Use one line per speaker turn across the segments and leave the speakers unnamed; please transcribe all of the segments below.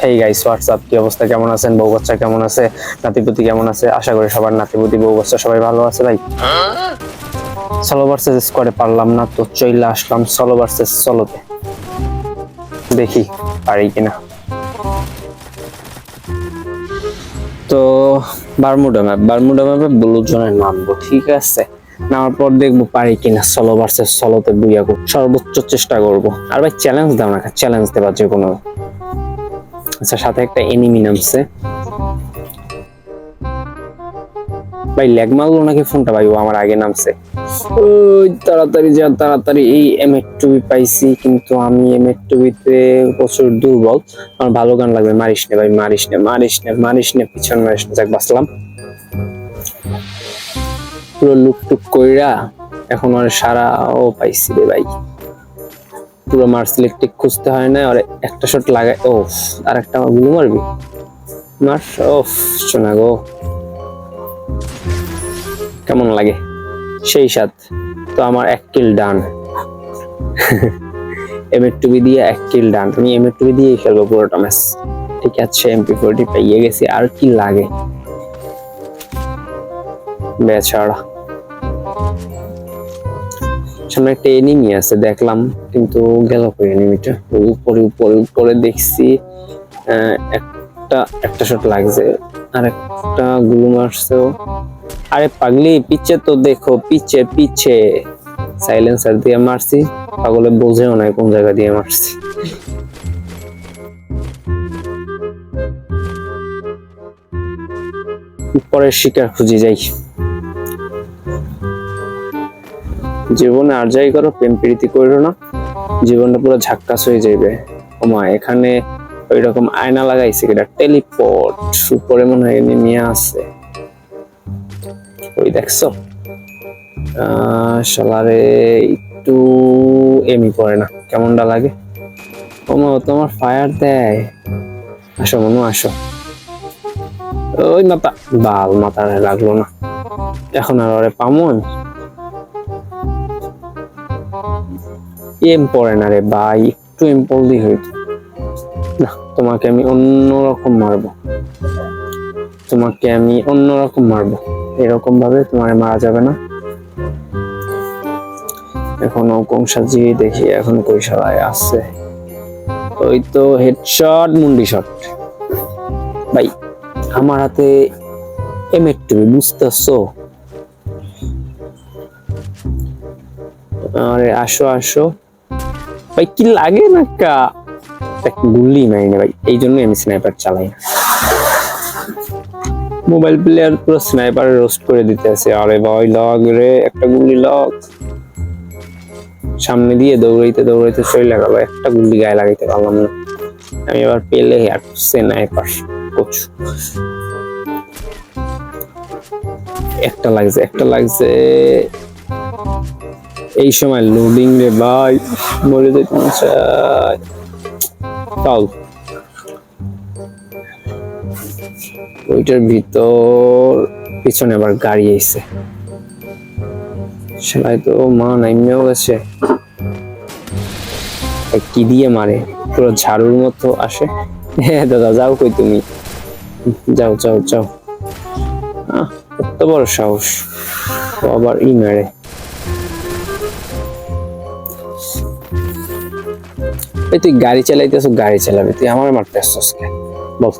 Hey guys, WhatsApp, কি অবস্থা? কেমন আছেন? বউ বাচ্চা কেমন আছে? নাতিপুতি কেমন আছে? আশা করি সবার নাতিপুতি বউ বাচ্চা সবাই ভালো আছে। ভাই সলো ভার্সেস স্কোয়াডে পারলাম না, তো চইলা আসলাম সলো ভার্সেস সলোতে। দেখি পারি কিনা। তো বারমুডা ম্যাপে ব্লু জোনে নামবো, ঠিক আছে? নামার পর দেখবো পারি কিনা সলো ভার্সেস সলোতে বুইয়া করব, সর্বোচ্চ চেষ্টা করব। আর ভাই চ্যালেঞ্জ দাও না, চ্যালেঞ্জ দেবা যে কোনো। আচ্ছা, সাথে একটা এনিমি নামছে। ভাই ল্যাগ মারলো নাকি ফোনটা? ভাই ও আমার আগে নামছে। ওই তাড়াতাড়ি যা, তাড়াতাড়ি। এই M8 পাইছি, কিন্তু আমি M8 তে প্রচুর দুর্বল। আমার ভালো গান লাগবে। মারিস নে ভাই, মারিস নে, মারিস নে, মারিস নে, পিছন মারিস নে। যাক বাঁচলাম। পুরো লুকটুক কইরা এখন আর সারা ও পাইছি রে ভাই। পুরো মার্স ইলেকট্রিক খুঁজতে হয় না, আর একটা শট লাগাই। ও আর একটা গুলো মারবি, মার। ওফ শোনা গো, কেমন লাগে সেই সাথ। তো আমার 1 কিল ডান। M8 দিয়ে 1 কিল ডান। আমি M8 দিয়ে খেলবো পুরোটা ম্যাচ, ঠিক আছে? MP40 পেয়ে গেছি, আর কি লাগে বেচারা। সামনে একটা এনিমি আছে দেখলাম, কিন্তু গেল কই এনিমিটা? উপরে দেখছি একটা শট লাগছে, আর একটা গুলো মারছেও। আরে পাগলি, পিছে তো দেখো, পিছে পিছে। সাইলেন্সার দিয়ে মারছি, পাগলে বোঝেও না কোন জায়গা দিয়ে মারছি। পরের শিকার খুঁজে যাই। জীবনে আর যাই করো, প্রেম প্রীতি করো না, জীবনটা পুরো ঝাক্কাস হয়ে যাবে। ওমা, এখানে ওই রকম আয়না লাগাইছে, এটা টেলিপোর্ট। উপরে মনে হয় নেমে আছে, ওই দেখছো? শালারে একটু এমি পড়ে না, কেমনটা লাগে। ওমা, তোমার ফায়ার দেয়। আসো মনু, আসো। ওই মাথা, বাল মাথা লাগলো না। এখন আর ওরে পামো আমি? এম পড়ে না রে ভাই, একটু এম পড়লেই হইতো না। তোমাকে আমি অন্যরকম মারবো, তোমাকে আমি অন্যরকম মারবো। এরকম ভাবে তোমার মারা যাবে না। এখনো কোন সাজিয়ে দেখি, এখন কই সবাই আছে। ওই তো হেডশট, মুন্ডি শট। ভাই আমার হাতে M8, বুঝতেছো? আরে আসো আসো ভাই, কি লাগে না কা গুলি মাইনে ভাই। এই জন্য আমি স্নাইপার চালাই না। মোবাইল প্লেয়ার পুরো স্নাইপার রোস্ট করে দিতে আছে। আরে ভাই লগ রে, একটা গুলি লগ। সামনে দিয়ে দৌড়াইতে দৌড়াইতে চলে গেল, একটা গুলি গায়ে লাগাইতে পারলাম না। আমি এবার পেলে আর স্নাইপার কোচ। একটা লাগছে। এই সময় লোডিং রে ভাই, মরে যেতে চাই। তাও ওইটার ভিতর পিছনে আবার গাড়ি আইছে। সেলাই তো মা নাইমেও গেছে। কি দিয়ে মারে, পুরো ঝাড়ুর মতো আসে। হ্যাঁ দাদা, যাও কই তুমি? যাও যাও যাও। কত বড় সাহস, আবার ই মেরে। তুই গাড়ি চালাইতেছ, গাড়ি চালাবি, তুই আমার মারতে আসছিস কেন বল?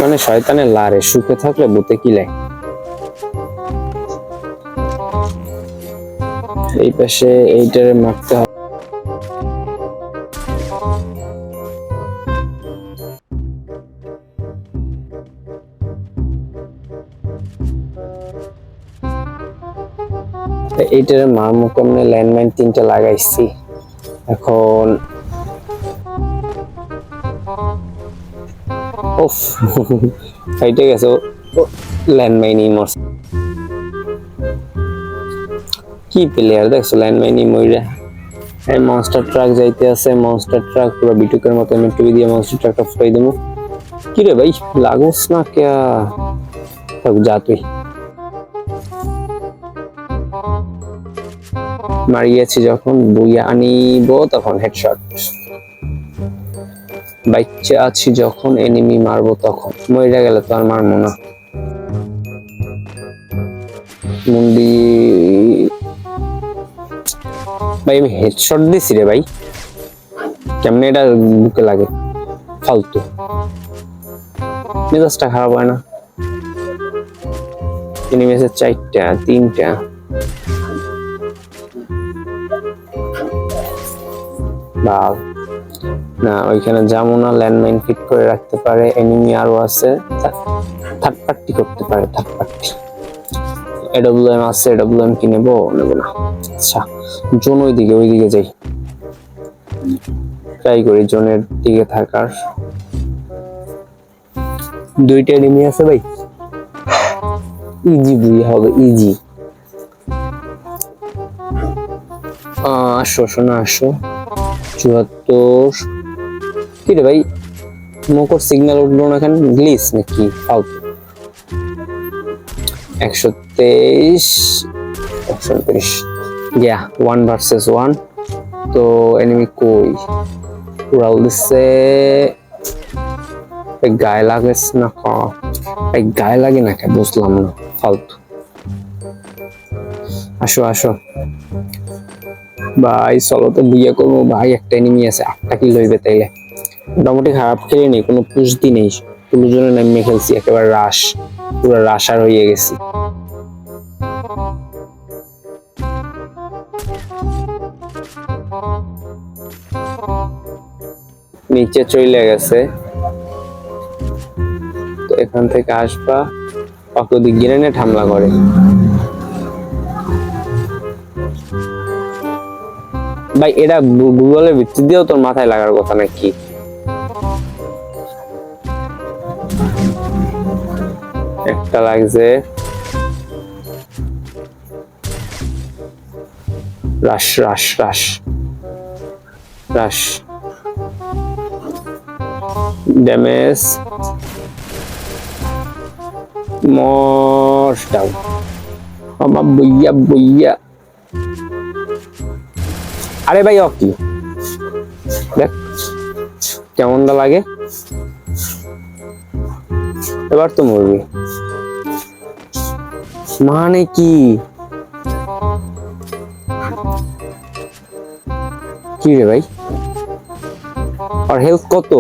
মানে শয়তানের লারে, সুখে থাকলে বুতে কি লাগে। এই পাশে এইটারে মারতে হবে। এইটারে মারমু কেমনে? ল্যান্ডমাইন 3টা লাগাইছি। এখন ওফ, ফাইটে গেছে। ল্যান্ডমাইনই মরছে। কি প্লেয়ার দেখছো, ল্যান্ডমাইনই মইরা। এই মনস্টার ট্রাক যাইতে আছে, মনস্টার ট্রাক পুরো বিটুকের মতো। আমি টিভি দিয়ে মনস্টার ট্রাকটা ফুটাই দেবো। কি রে ভাই, লাগোস না ক্যা? যা তুই। মারিয়েছি যখন বুইয়া আনিব, তখন হেডশট। বাচ্চা আছি যখন এনিমি মারবো তখন, মরে গেলে তো আর মারবো না। মুন্ডি ভাই আমি হেডশট দিছি রে ভাই, কেমনে এটা বুকে লাগে, ফালতু মেজাজটা খারাপ হয় না। এনিমেসের 4টা 3টা বাল না, ওইখানে যাবো না। ল্যান্ডমাইন ফিট করে রাখতে পারে, এনিমি আরো আছে, থার্ড পার্টি করতে পারে, থার্ড পার্টি। এডব্লিউএম আছে, এডব্লিউএম কি নেবো না। আচ্ছা জোন ওইদিকে যাই, ট্রাই করি জোনের দিকে থাকার। 2টা এনিমি আছে ভাই, ইজি বুই হবে, ইজি। আসো শোনা আসো। 74 কি রে ভাই, মকর সিগন্যাল উঠলো না কেন, গ্লিচ নাকি ফালতু। 123 129 ইয়া 1 ভার্সেস 1। তো এনিমি কই, উড়াল দিচ্ছে, গায়ে লাগেস না, গায়ে লাগে না কেন বুঝলাম না, ফালতু। আসো আসো ভাই, চলো তো বিয়ে করবো ভাই। একটা এনিমি আছে, 8টা কিল হইবে তাইলে। মোটামুটি খারাপ খেলিনি, কোনো পুষদি নেই, দুজনে নামিয়ে খেলছি একেবারে রাশ, পুরো রাশার হয়ে গেছি। নিচে চলে গেছে, তো এখান থেকে আসবা, অকদি গ্রেনেড হামলা করে। ভাই এটা গুগলের ভিত্তি দিয়েও তোর মাথায় লাগার কথা নাকি? একটা লাগছে, রাশ রাশ রাশ রাশ, ড্যামেজ, মোস্ট ডাউন। আমার বইয়া বইয়া, আরে ভাই কি দেখ কেমনটা লাগে, এবার তো মরবি মানে কি? কি রে ভাই, আর হেলথ কত?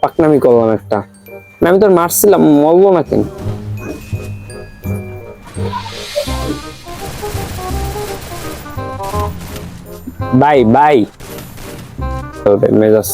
পাকনামি করলাম একটা, আমি তোর মারছিলাম, মরবো না কেন? বাই বাই মেজাজ